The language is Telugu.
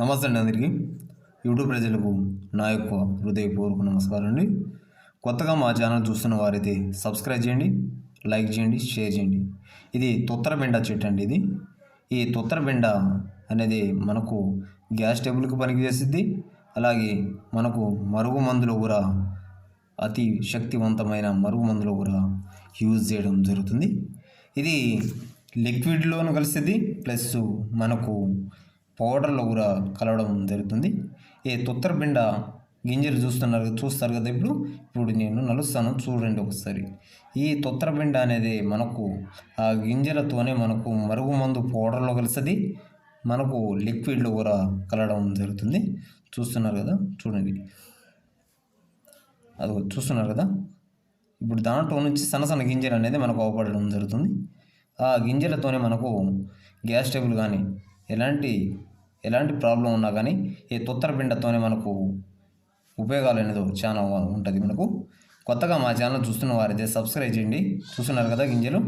నమస్తే అండి అందరికీ. యూట్యూబ్ ప్రజలకు నా యొక్క హృదయపూర్వక నమస్కారం అండి. కొత్తగా మా ఛానల్ చూస్తున్న వారైతే సబ్స్క్రైబ్ చేయండి, లైక్ చేయండి, షేర్ చేయండి. ఇది తొత్తరబెండ చెట్టు అండి. ఈ తొత్తరబెండ అనేది మనకు గ్యాస్ ట్రబుల్కి పనిచేస్తుంది. అలాగే మనకు మరుగు మందులో కూడా అతి శక్తివంతమైన మరుగు మందులో కూడా యూజ్ చేయడం జరుగుతుంది. ఇది లిక్విడ్లోనూ కలుస్తుంది, ప్లస్ మనకు పౌడర్లో కూడా కలవడం జరుగుతుంది. ఈ తొత్తరబెండ గింజలు చూస్తారు కదా. ఇప్పుడు నేను నలుస్తాను, చూడండి ఒకసారి. ఈ తొత్తరబెండ అనేది మనకు ఆ గింజలతోనే మనకు మరుగు మందు పౌడర్లో కలుస్తుంది, మనకు లిక్విడ్లో కూడా కలవడం జరుగుతుంది. చూస్తున్నారు కదా, చూడండి. అది చూస్తున్నారు కదా. ఇప్పుడు దాంట్లో నుంచి సన్న గింజలు అనేది మనకు అవపడడం జరుగుతుంది. ఆ గింజలతోనే మనకు గ్యాస్ ట్రబుల్ కానీ ఎలాంటి ప్రాబ్లం ఉన్నా కానీ ఈ తొత్తరబెండతోనే మనకు ఉపయోగాలు అనేది చాలా ఉంటుంది మనకు. కొత్తగా మా ఛానల్ చూస్తున్న వారైతే సబ్స్క్రైబ్ చేయండి. చూస్తున్నారు కదా గింజలు.